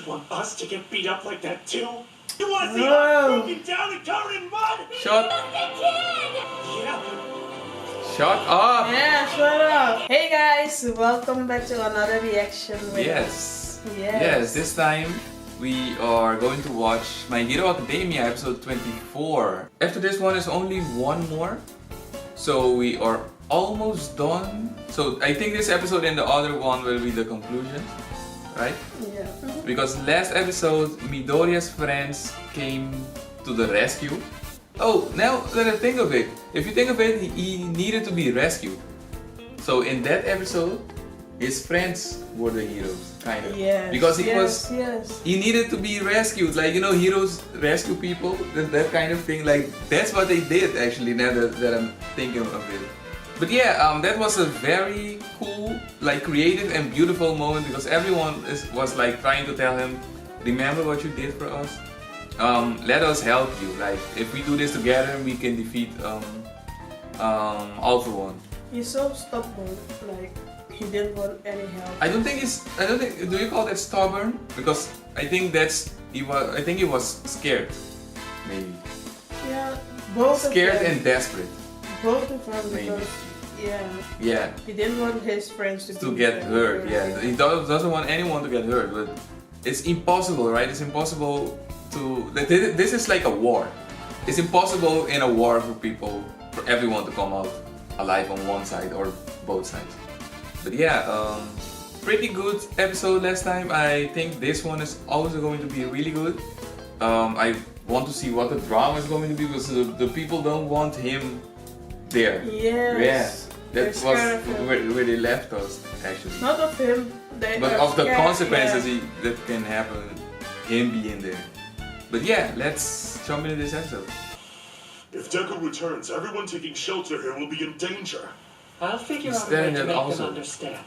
want us to get beat up like that too? You want to see us broken down and covered in mud? Shut. Yeah. Shut up. Yeah, shut up. Hey guys, welcome back to another reaction with Yes. us. Yes. This time we are going to watch My Hero Academia episode 24. After this one is only one more, so we are almost done. So I think this episode and the other one will be the conclusion, right? Yeah. Because last episode Midoriya's friends came to the rescue. Oh, now that I think of it, if you think of it, he needed to be rescued. So in that episode, his friends were the heroes, kind of. Yes. Because he needed to be rescued. Like, you know, heroes rescue people, that kind of thing. Like, that's what they did actually, now that I'm thinking of it. But yeah, that was a very cool, like creative and beautiful moment because everyone was like trying to tell him, remember what you did for us? Let us help you. Like, if we do this together, we can defeat All for One. He's so stubborn, like he didn't want any help. I don't think, do you call that stubborn? Because I think he was scared, maybe. Yeah, both Scared of them. and desperate. Both of them because Yeah. he didn't want his friends to Get hurt. Yeah, he doesn't want anyone to get hurt, but it's impossible, right? It's impossible to. This is like a war. It's impossible in a war for everyone to come out alive on one side or both sides. But yeah, pretty good episode last time. I think this one is also going to be really good. I want to see what the drama is going to be because the people don't want him there. Yes. Yeah. That was where they left us, actually. Not of him, but of the consequences that can happen, him being there. But yeah, let's jump into this episode. If Deku returns, everyone taking shelter here will be in danger. I'll figure out a way to make them understand.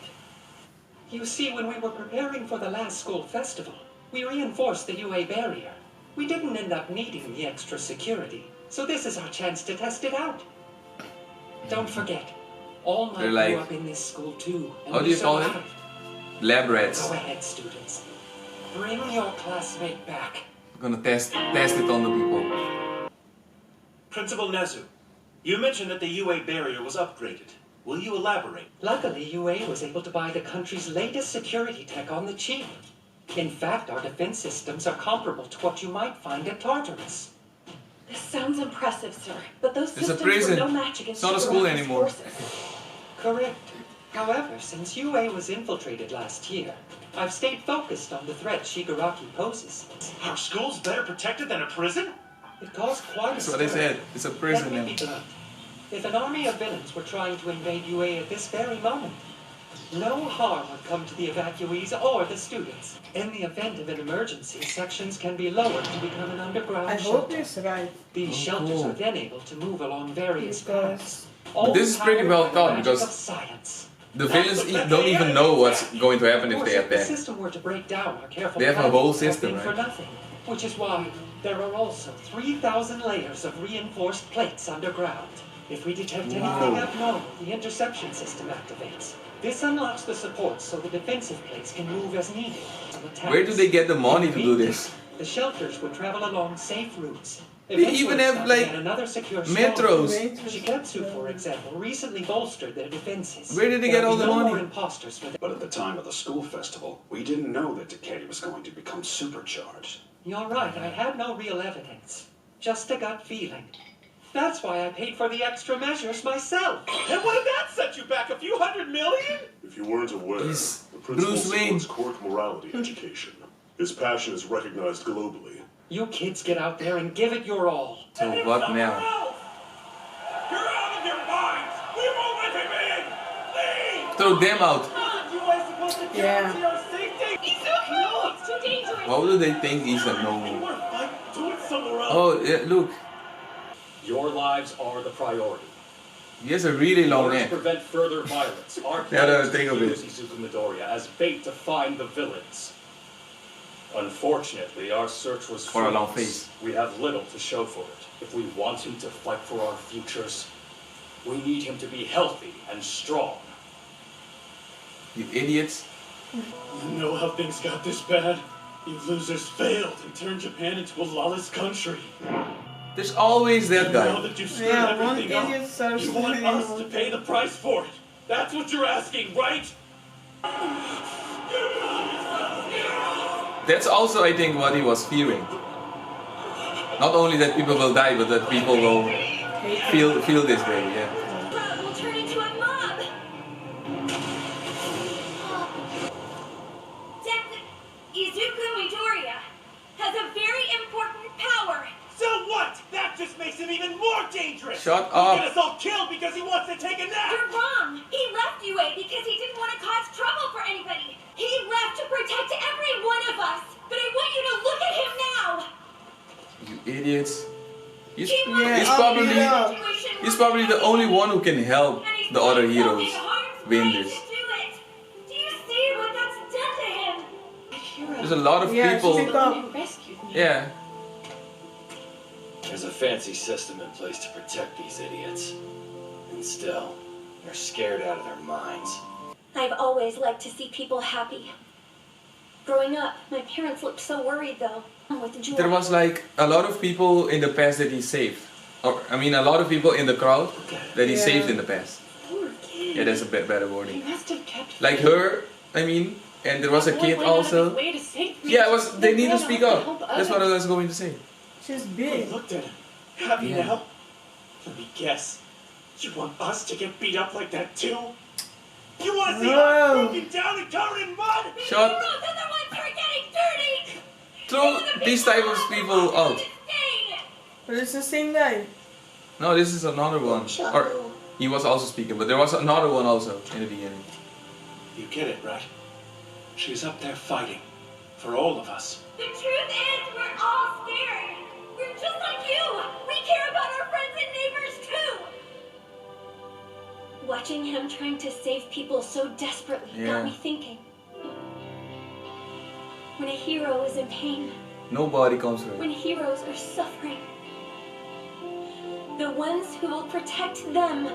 You see, when we were preparing for the last school festival, we reinforced the UA barrier. We didn't end up needing the extra security, so this is our chance to test it out. Don't forget, All Might grew up in this school too. How do you call it? Lab rats. Go ahead, students. Bring your classmate back. I'm gonna test it on the people. Principal Nezu, you mentioned that the UA barrier was upgraded. Will you elaborate? Luckily, UA was able to buy the country's latest security tech on the cheap. In fact, our defense systems are comparable to what you might find at Tartarus. This sounds impressive, sir, but those It's a systems prison. were no match against It's not a school Shigaraki's anymore. forces. Correct. However, since UA was infiltrated last year, I've stayed focused on the threat Shigaraki poses. Are schools better protected than a prison? It caused quite That's a what they stir. said. It's a prison Let me now. be blunt. If an army of villains were trying to invade UA at this very moment, no harm would come to the evacuees or the students. In the event of an emergency, sections can be lowered to become an underground I hope shelter. he's right. These shelters cool. are then able to move along various Because- paths. But this is pretty well thought because science. the villains don't even know what's going to happen if Of they course, if the attack. system were to break down, our careful They have a planning whole would have system, been for right? nothing. Which is why there are also 3,000 layers of reinforced plates underground. If we detect anything abnormal, the interception system activates. This unlocks the supports so the defensive plates can move as needed. Where do they get the money to do this? The shelters would travel along safe routes. They even have, Eventually, like, another secure metros. Shiketsu, for example, recently bolstered their defenses. Where did they get all the No money? more imposters for But at the time of the school festival, we didn't know that Decay was going to become supercharged. You're right, I had no real evidence. Just a gut feeling. That's why I paid for the extra measures myself. And what did that set you back? A few $100 million? If you weren't aware, He's the principal Bruce Wayne. supports court morality education. His passion is recognized globally. You kids get out there and give it your all. So what now? You're out of your minds! We won't let him in! Leave! Throw them out. You guys supposed to Yeah. your safety? He's so cool! It's too dangerous! How do they think he's a You normal? want to fight? Do it somewhere else! Oh, yeah, look. Your lives are the priority. He has a really In long order to neck. prevent further violence, our Yeah, plan no, is think to of it. use Izuku Midoriya as bait to find the villains. Unfortunately, our search was For a long fruitless. face. We have little to show for it. If we want him to fight for our futures, we need him to be healthy and strong. You idiots. You know how things got this bad? You losers failed and turned Japan into a lawless country. There's always that Now guy. that you've screwed Yeah, one everything up, idiot starts you want screaming. us to pay the price for it. That's what you're asking, right? That's also, I think, what he was fearing. Not only that people will die, but that people will feel this way. Yeah. Cloud will turn into a mob. Izuku Midoriya has a very important power. So what? That just makes him even more dangerous. Shut He'll up. get us all killed because he wants to take a nap. You're wrong. He left UA because he didn't want to cause trouble for anybody. He left to protect every one of us. But I want you to look at him now. You idiots. He's, He wants he's to probably make the situation he's worse probably than the only before. one who can help And he's the other doing heroes something harm's win way this. to do it. Do you see what that's done to him? There's a lot of Yeah, people. speak up. Rescued me. Yeah. There's a fancy system in place to protect these idiots. And still, they're scared out of their minds. I've always liked to see people happy. Growing up, my parents looked so worried though. With joy. There was like a lot of people in the past that he saved. Or, I mean, a lot of people in the crowd that he Yeah. saved in the past. Poor kid. Yeah, that's a bit better He wording. must have kept Like her, I mean, and there was a kid also. Yeah, they need to speak up. That's what I was going to say. She's I big. looked at him. Happy Yeah. now? Let me guess. You want us to get beat up like that too? You want to see No. us broken down and covered in mud? Shut. They're the ones who are getting dirty. Throw these type of people out. But it's the same guy. No, this is another one. Or he was also speaking, but there was another one also in the beginning. You get it, right? She's up there fighting. For all of us. The truth is, we're all scared. We're just like you. We care about our friends and neighbors too. Watching him trying to save people so desperately Yeah. got me thinking. When a hero is in pain, Nobody comes for when it. heroes are suffering, the ones who will protect them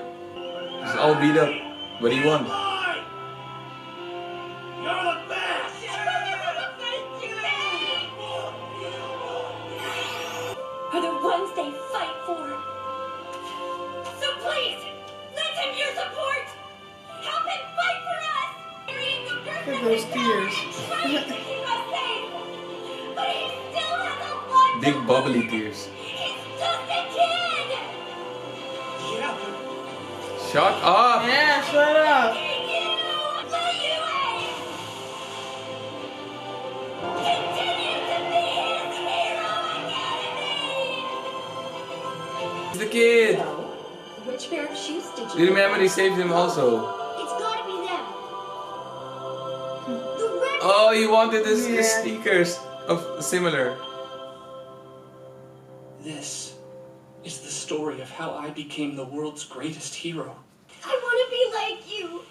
He's all beat up, but he won. Lie! You're the best! are the ones they fight for. So please, lend him your support. Help him fight for us. Carrying the burden Look at of those his tears. power, trying to keep us safe. But he still has a lot to Big bubbly learn. tears. He's just a kid. Yeah, Shut up! Yeah, shut up. Thank you, the UA. Continue to be his hero academy. It's the kid! Which pair of shoes did Do you remember he saved him also? It's gotta be them. The red. Oh, he wanted his Yeah. sneakers of similar. This is the story of how I became the world's greatest hero. I want to be like you.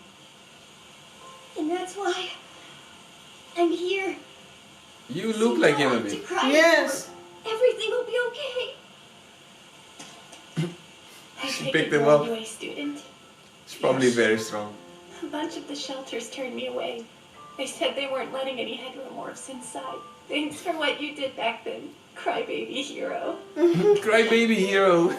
And that's why I'm here. You look like him a To bit. cry Yes. for. Everything will be okay. She picked him up. UA student. It's probably very strong. A bunch of the shelters turned me away. They said they weren't letting any heteromorphs inside. Thanks for what you did back then, crybaby hero. Cry baby hero.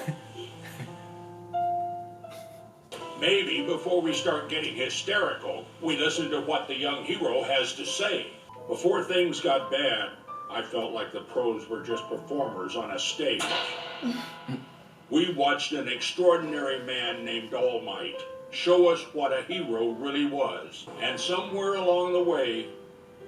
Maybe before we start getting hysterical, we listen to what the young hero has to say. Before things got bad, I felt like the pros were just performers on a stage. We watched an extraordinary man named All Might show us what a hero really was. And somewhere along the way,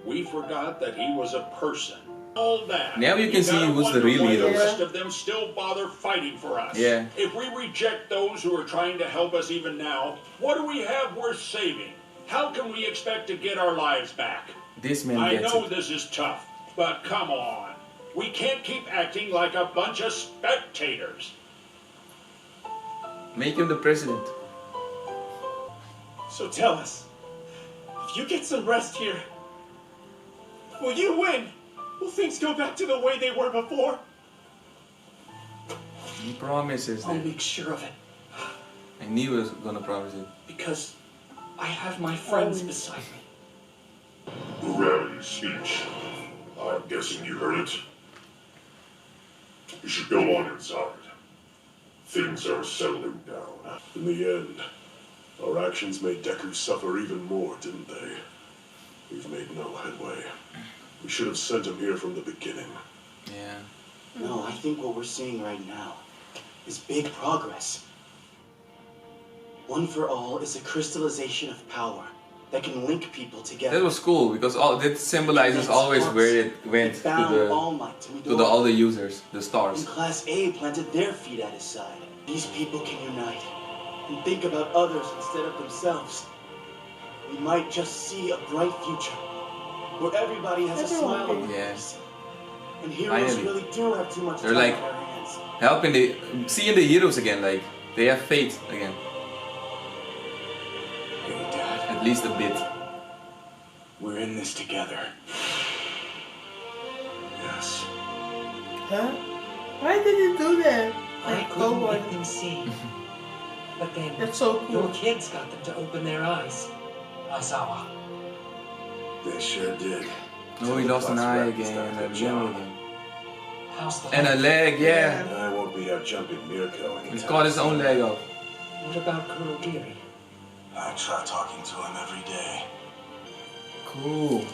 we forgot that he was a person. All that. Now you can see gotta who's the wonder real why heroes. The rest of them still bother fighting for us. Yeah. If we reject those who are trying to help us even now, what do we have worth saving? How can we expect to get our lives back? This man I gets know it. this is tough, but come on. We can't keep acting like a bunch of spectators. Make him the president. So tell us, if you get some rest here, will you win? Will things go back to the way they were before? He promises I'll that. make sure of it, I knew he was gonna promise it. because I have my friends beside me. Rarely speech. I'm guessing you heard it. You should go on inside. Things are settling down. In the end, our actions made Deku suffer even more, didn't they? We've made no headway. We should have sent him here from the beginning. Yeah. No, I think what we're seeing right now is big progress. One for All is a crystallization of power that can link people together. That was cool because that symbolizes always where it went to all the users, the stars. And Class A planted their feet at his side. These people can unite and think about others instead of themselves. We might just see a bright future where everybody has a smile on their face. And heroes really do have too much time on their hands. Helping seeing the heroes again, like they have faith again. Hey, Dad. At least a bit. We're in this together. Yes. Huh? Why did he do that? I couldn't make them see. But then That's so cool. your kids got them to open their eyes. Aizawa. They sure did. Oh, he lost an eye again, and a limb again. How's the And a leg, yeah. I won't be out jumping Mirko anytime. He's got his own leg off. What about Kurogiri? I try talking to him every day. Cool.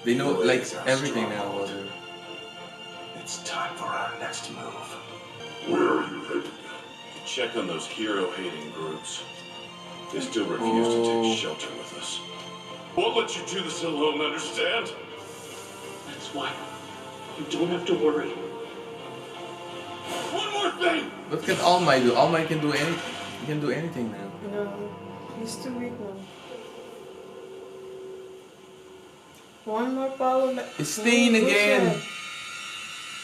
They know like everything now about her. It's time for our next move. Where are you headed? Check on those hero-hating groups. They still refuse to take shelter with us. Won't let you do this alone, understand? That's why you don't have to worry. One more thing! What can All Might do? All Might can do anything. He can do anything now. No, he's too weak now. One more power. It's Stain again.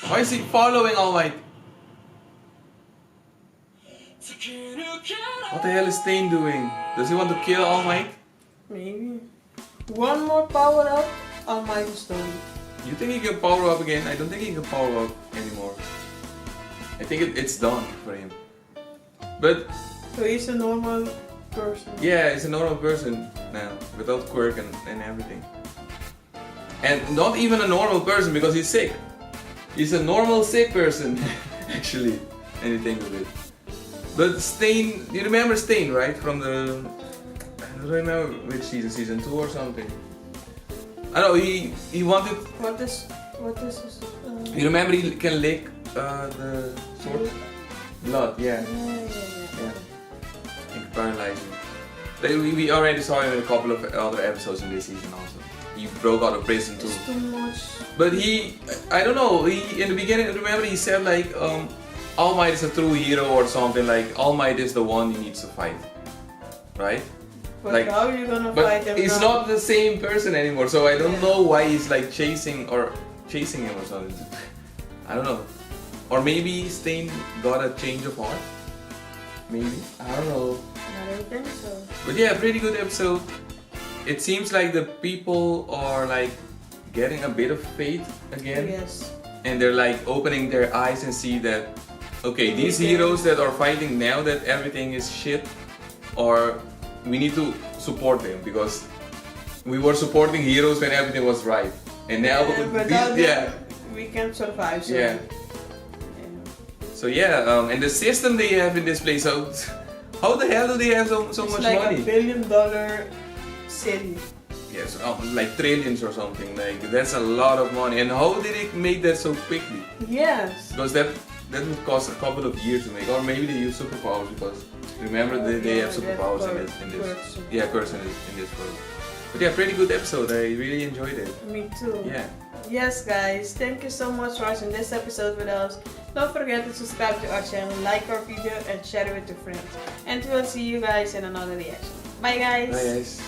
Why is he following All Might? What the hell is Stain doing? Does he want to kill All Might? Maybe. One more power up, All Might is done. You think he can power up again? I don't think he can power up anymore. I think it's done for him. But So he's a normal person. yeah, he's a normal person now, without quirk and everything. And not even a normal person because he's sick. He's a normal sick person, actually, when you think of it. But Stain, you remember Stain, right? From the, I don't remember which season 2 or something. I know he wanted. What is this? You remember he can lick the sword? Blood, yeah. Yeah. And paralyze him. We already saw him in a couple of other episodes in this season also. He broke out of prison too. It's too much. But I don't know, in the beginning, remember he said like, All Might is a true hero or something, like All Might is the one he needs to fight. Right? But like, how are you gonna but fight him he's now? not the same person anymore, so I don't know why he's like chasing him or something. I don't know. Or maybe Stain got a change of heart. Maybe. I don't know. I don't think so. But yeah, pretty good episode. It seems like the people are like getting a bit of faith again. Yes. And they're like opening their eyes and see that, okay, these heroes that are fighting now that everything is shit, or we need to support them because we were supporting heroes when everything was right. And now, we can survive. So yeah. So yeah, and the system they have in this place, how the hell do they have so much like money? $1 billion city. Yes, like trillions or something. Like that's a lot of money. And how did they make that so quickly? Yes. Because that would cost a couple of years to make, or maybe they use superpowers because remember they have superpowers in this. Yeah, Curse in this world. But yeah, pretty good episode. I really enjoyed it. Me too. Yeah. Yes, guys, thank you so much for watching this episode with us. Don't forget to subscribe to our channel, like our video, and share it with your friends. And we'll see you guys in another reaction. Bye, guys. Bye, guys.